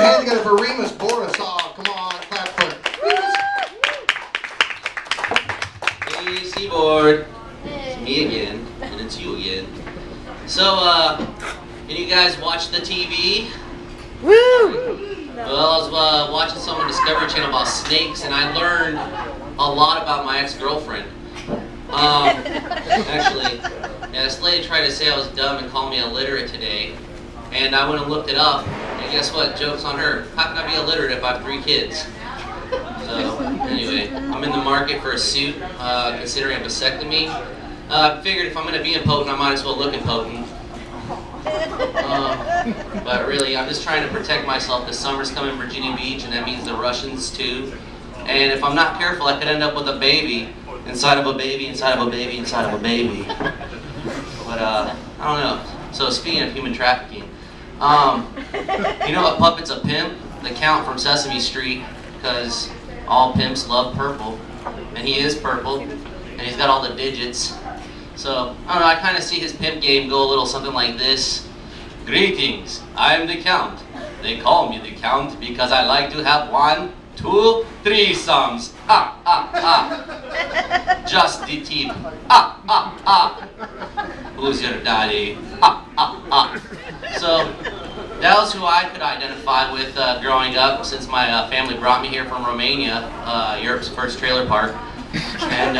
hand together for Remus, Borisov. Come on, clap for Remus. Hey, Seaboard. It's me again, and it's you again. So, can you guys watch the TV? Woo! Well, I was watching some on Discovery Channel about snakes, and I learned a lot about my ex-girlfriend. Actually, yeah, this lady tried to say I was dumb and call me illiterate today, and I went and looked it up, and guess what? Joke's on her. How can I be illiterate if I have 3 kids? So, anyway, I'm in the market for a suit, considering a vasectomy. I figured if I'm going to be impotent, I might as well look impotent. But really, I'm just trying to protect myself because summer's coming in Virginia Beach, and that means the Russians too. And if I'm not careful, I could end up with a baby inside of a baby, inside of a baby, inside of a baby. But I don't know. So speaking of human trafficking, you know a puppet's a pimp? The Count from Sesame Street, because all pimps love purple, and he is purple, and he's got all the digits. So, I don't know, I kind of see his pimp game go a little something like this. Greetings, I'm the Count. They call me the Count because I like to have 1, 2, 3 sums. Ha, ha, ha. Just the tip. Ha, ha, ha. Who's your daddy? Ha, ha, ha. So, that was who I could identify with growing up, since my family brought me here from Romania, Europe's first trailer park. And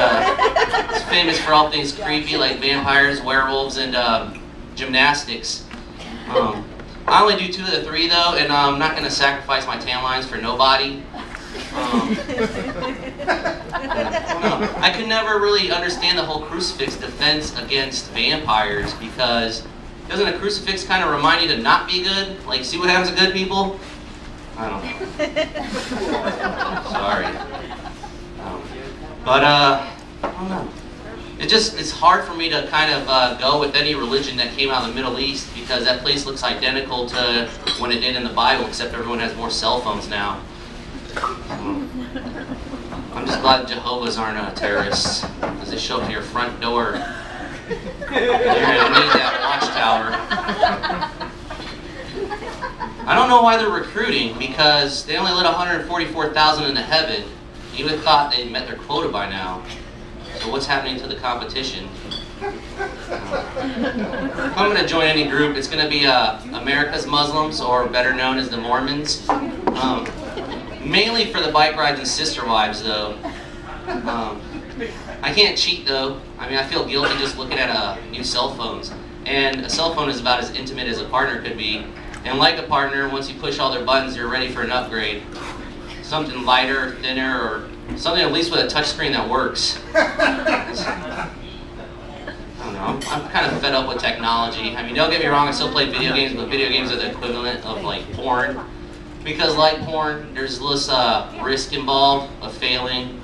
it's famous for all things creepy like vampires, werewolves, and gymnastics. I only do 2 of the 3 though, and I'm not going to sacrifice my tan lines for nobody. I could never really understand the whole crucifix defense against vampires, because doesn't a crucifix kind of remind you to not be good? Like, see what happens to good people? I don't know. Sorry. But, I don't know. It's hard for me to kind of go with any religion that came out of the Middle East, because that place looks identical to when it did in the Bible, except everyone has more cell phones now. I'm just glad Jehovah's aren't terrorists, because they show up to your front door. You're going to need that watchtower. I don't know why they're recruiting, because they only let 144,000 into heaven. You would have thought they'd met their quota by now. So what's happening to the competition? If I'm going to join any group, it's going to be America's Muslims, or better known as the Mormons. Mainly for the bike rides and sister wives, though. I can't cheat, though. I mean, I feel guilty just looking at new cell phones. And a cell phone is about as intimate as a partner could be. And like a partner, once you push all their buttons, you're ready for an upgrade. Something lighter, thinner, or something at least with a touchscreen that works. I don't know. I'm kind of fed up with technology. I mean, don't get me wrong, I still play video games, but video games are the equivalent of like porn. Because like porn, there's less risk involved of failing.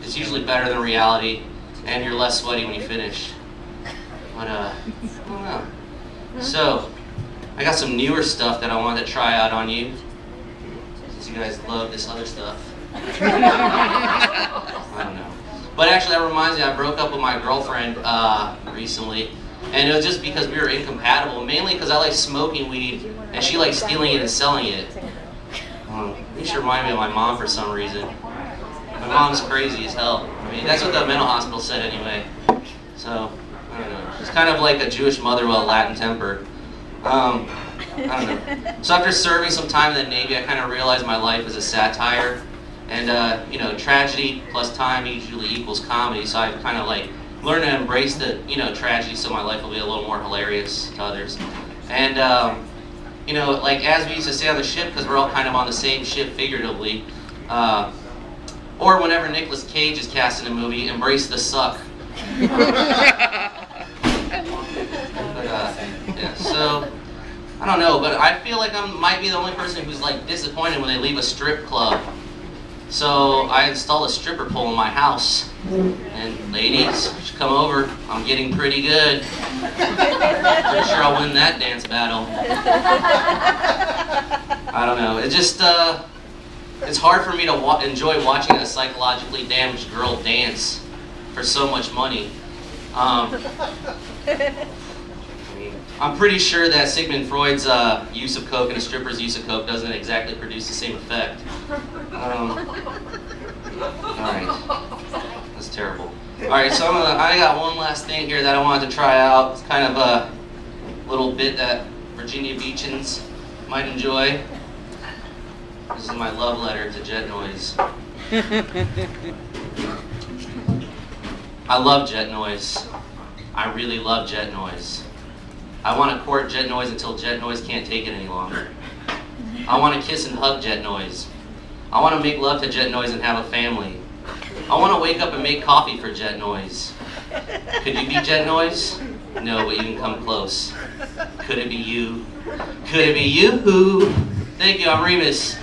It's usually better than reality, and you're less sweaty when you finish. But I don't know. So, I got some newer stuff that I wanted to try out on you. You guys love this other stuff. I don't know. But actually, that reminds me, I broke up with my girlfriend recently, and it was just because we were incompatible, mainly because I like smoking weed, and she likes stealing it and selling it. It should remind me of my mom for some reason. My mom's crazy as hell. I mean, that's what the mental hospital said anyway. So, I don't know. She's kind of like a Jewish mother with a Latin temper. I don't know. So after serving some time in the Navy, I kind of realized my life is a satire. And, you know, tragedy plus time usually equals comedy. So I've kind of like learned to embrace the, you know, tragedy, so my life will be a little more hilarious to others. And, you know, like as we used to say on the ship, because we're all kind of on the same ship figuratively, or whenever Nicolas Cage is cast in a movie, embrace the suck. Yeah, so I don't know, but I feel like I might be the only person who's like disappointed when they leave a strip club. So I installed a stripper pole in my house, and ladies, you should come over. I'm getting pretty good. Pretty sure I'll win that dance battle. I don't know. It just it's hard for me to enjoy watching a psychologically damaged girl dance for so much money. I mean, I'm pretty sure that Sigmund Freud's use of coke and a stripper's use of coke doesn't exactly produce the same effect. Alright. That's terrible. Alright, so I got one last thing here that I wanted to try out. It's kind of a little bit that Virginia Beachans might enjoy. This is my love letter to Jet Noise. I love Jet Noise. I really love Jet Noise. I want to court Jet Noise until Jet Noise can't take it any longer. I want to kiss and hug Jet Noise. I want to make love to Jet Noise and have a family. I want to wake up and make coffee for Jet Noise. Could you be Jet Noise? No, but you can come close. Could it be you? Could it be you? Thank you, I'm Remus.